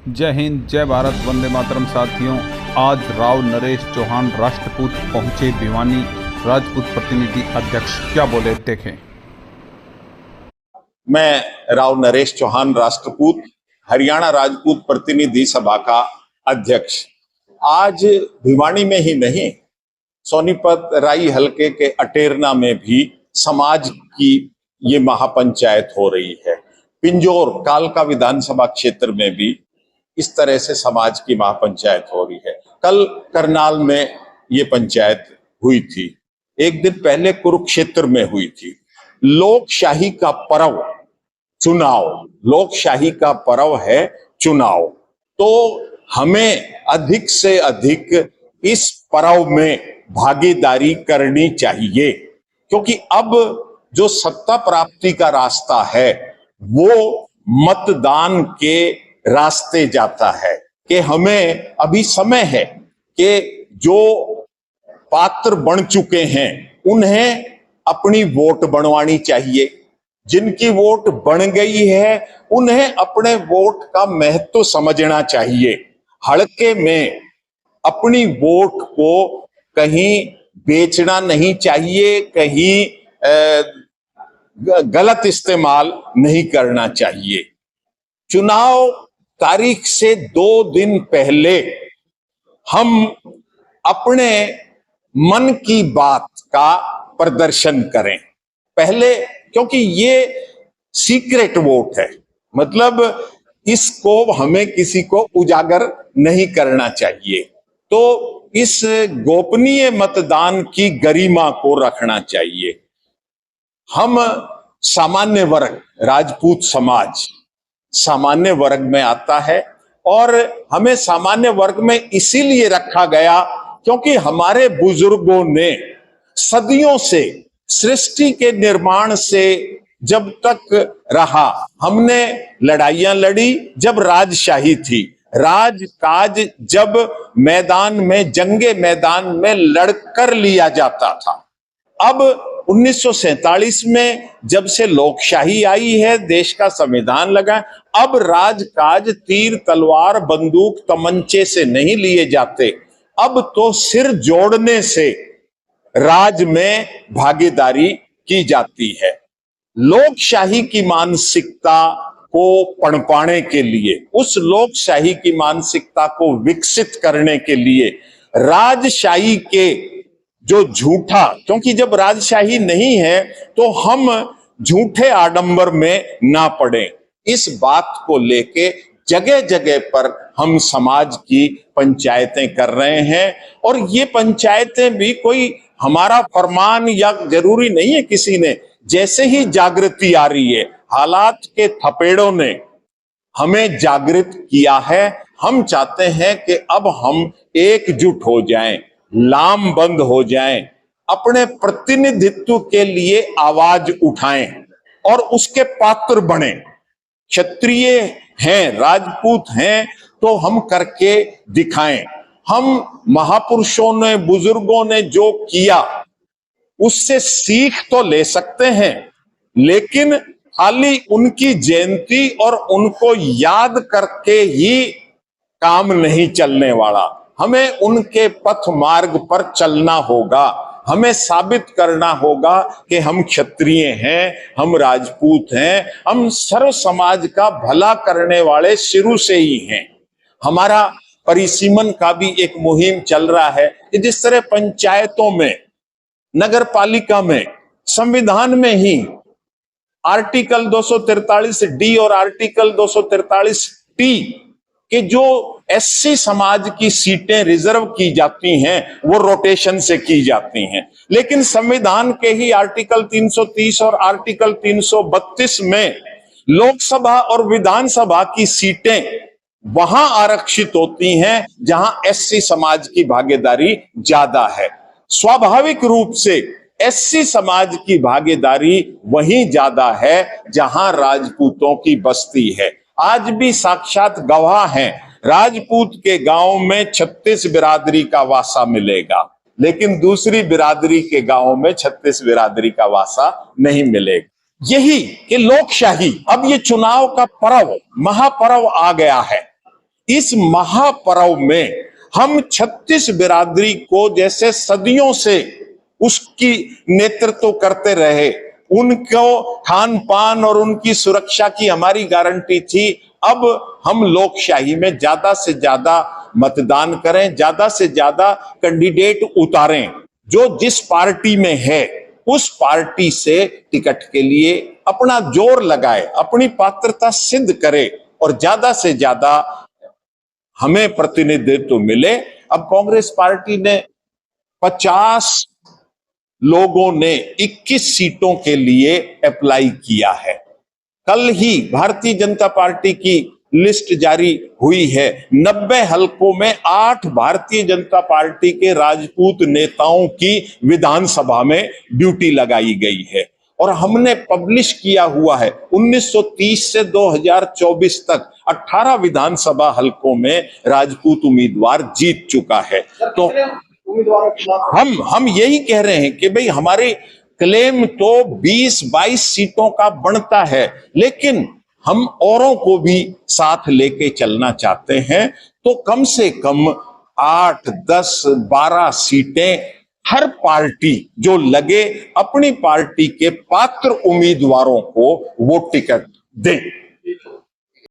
जय हिंद, जय भारत, वंदे मातरम। साथियों, आज राव नरेश चौहान राष्ट्रकूट पहुंचे भिवानी। राजपूत प्रतिनिधि अध्यक्ष क्या बोले, देखें। मैं राव नरेश चौहान राष्ट्रकूट हरियाणा राजपूत प्रतिनिधि सभा का अध्यक्ष आज भिवानी में ही नहीं, सोनीपत राई हलके के अटेरना में भी समाज की ये महापंचायत हो रही है। पिंजौर कालका विधानसभा क्षेत्र में भी इस तरह से समाज की महापंचायत हो रही है। कल करनाल में ये पंचायत हुई थी, एक दिन पहले कुरुक्षेत्र में हुई थी। लोकशाही का पर्व चुनाव, लोकशाही का पर्व है चुनाव। तो हमें अधिक से अधिक इस पर्व में भागीदारी करनी चाहिए, क्योंकि अब जो सत्ता प्राप्ति का रास्ता है वो मतदान के रास्ते जाता है। कि हमें अभी समय है कि जो पात्र बन चुके हैं उन्हें अपनी वोट बनवानी चाहिए। जिनकी वोट बन गई है उन्हें अपने वोट का महत्व समझना चाहिए। हलके में अपनी वोट को कहीं बेचना नहीं चाहिए, कहीं गलत इस्तेमाल नहीं करना चाहिए। चुनाव तारीख से 2 दिन पहले हम अपने मन की बात का प्रदर्शन करें पहले, क्योंकि ये सीक्रेट वोट है, मतलब इसको हमें किसी को उजागर नहीं करना चाहिए। तो इस गोपनीय मतदान की गरिमा को रखना चाहिए। हम सामान्य वर्ग, राजपूत समाज सामान्य वर्ग में आता है और हमें सामान्य वर्ग में इसीलिए रखा गया क्योंकि हमारे बुजुर्गों ने सदियों से सृष्टि के निर्माण से जब तक रहा, हमने लड़ाइयां लड़ी जब राजशाही थी, राजकाज जब मैदान में, जंगे मैदान में लड़कर लिया जाता था। अब 1947 में जब से लोकशाही आई है, देश का संविधान लगा, अब राजकाज तीर तलवार बंदूक तमंचे से नहीं लिए जाते। अब तो सिर जोड़ने से राज में भागीदारी की जाती है। लोकशाही की मानसिकता को पनपाने के लिए, उस लोकशाही की मानसिकता को विकसित करने के लिए राजशाही के जो झूठा, क्योंकि जब राजशाही नहीं है तो हम झूठे आडंबर में ना पड़े, इस बात को लेके जगह जगह पर हम समाज की पंचायतें कर रहे हैं। और ये पंचायतें भी कोई हमारा फरमान या जरूरी नहीं है किसी ने, जैसे ही जागृति आ रही है, हालात के थपेड़ों ने हमें जागृत किया है। हम चाहते हैं कि अब हम एकजुट हो जाएं, लामबंद हो जाएं, अपने प्रतिनिधित्व के लिए आवाज उठाएं और उसके पात्र बने। क्षत्रिय हैं, राजपूत हैं, तो हम करके दिखाएं। हम महापुरुषों ने, बुजुर्गों ने जो किया उससे सीख तो ले सकते हैं, लेकिन खाली उनकी जयंती और उनको याद करके ही काम नहीं चलने वाला। हमें उनके पथ मार्ग पर चलना होगा। हमें साबित करना होगा कि हम क्षत्रिय हैं, हम राजपूत हैं, हम सर्व समाज का भला करने वाले शुरू से ही हैं। हमारा परिसीमन का भी एक मुहिम चल रहा है कि जिस तरह पंचायतों में, नगर पालिका में, संविधान में ही आर्टिकल 243D और आर्टिकल 243T कि जो एससी समाज की सीटें रिजर्व की जाती हैं वो रोटेशन से की जाती हैं, लेकिन संविधान के ही आर्टिकल 330 और आर्टिकल 332 में लोकसभा और विधानसभा की सीटें वहां आरक्षित होती हैं जहां एससी समाज की भागीदारी ज्यादा है। स्वाभाविक रूप से एससी समाज की भागीदारी वहीं ज्यादा है जहां राजपूतों की बस्ती है। आज भी साक्षात गवाह हैं, राजपूत के गांव में 36 बिरादरी का वासा मिलेगा, लेकिन दूसरी बिरादरी के गांव में 36 बिरादरी का वासा नहीं मिलेगा। यही कि लोकशाही, अब ये चुनाव का पर्व, महापर्व आ गया है। इस महापर्व में हम 36 बिरादरी को जैसे सदियों से उसकी नेतृत्व करते रहे, उनको खान पान और उनकी सुरक्षा की हमारी गारंटी थी। अब हम लोकशाही में ज्यादा से ज्यादा मतदान करें, ज्यादा से ज्यादा कैंडिडेट उतारें, जो जिस पार्टी में है उस पार्टी से टिकट के लिए अपना जोर लगाए, अपनी पात्रता सिद्ध करे और ज्यादा से ज्यादा हमें प्रतिनिधित्व मिले। अब कांग्रेस पार्टी ने 50 लोगों ने 21 सीटों के लिए अप्लाई किया है। कल ही भारतीय जनता पार्टी की लिस्ट जारी हुई है। 90 हलकों में 8 भारतीय जनता पार्टी के राजपूत नेताओं की विधानसभा में ड्यूटी लगाई गई है और हमने पब्लिश किया हुआ है 1930 से 2024 तक 18 विधानसभा हलकों में राजपूत उम्मीदवार जीत चुका है। तो हम यही कह रहे हैं कि भाई हमारे क्लेम तो 20-22 सीटों का बनता है, लेकिन हम औरों को भी साथ लेके चलना चाहते हैं। तो कम से कम 8, 10, 12 सीटें हर पार्टी जो लगे अपनी पार्टी के पात्र उम्मीदवारों को वो टिकट दे।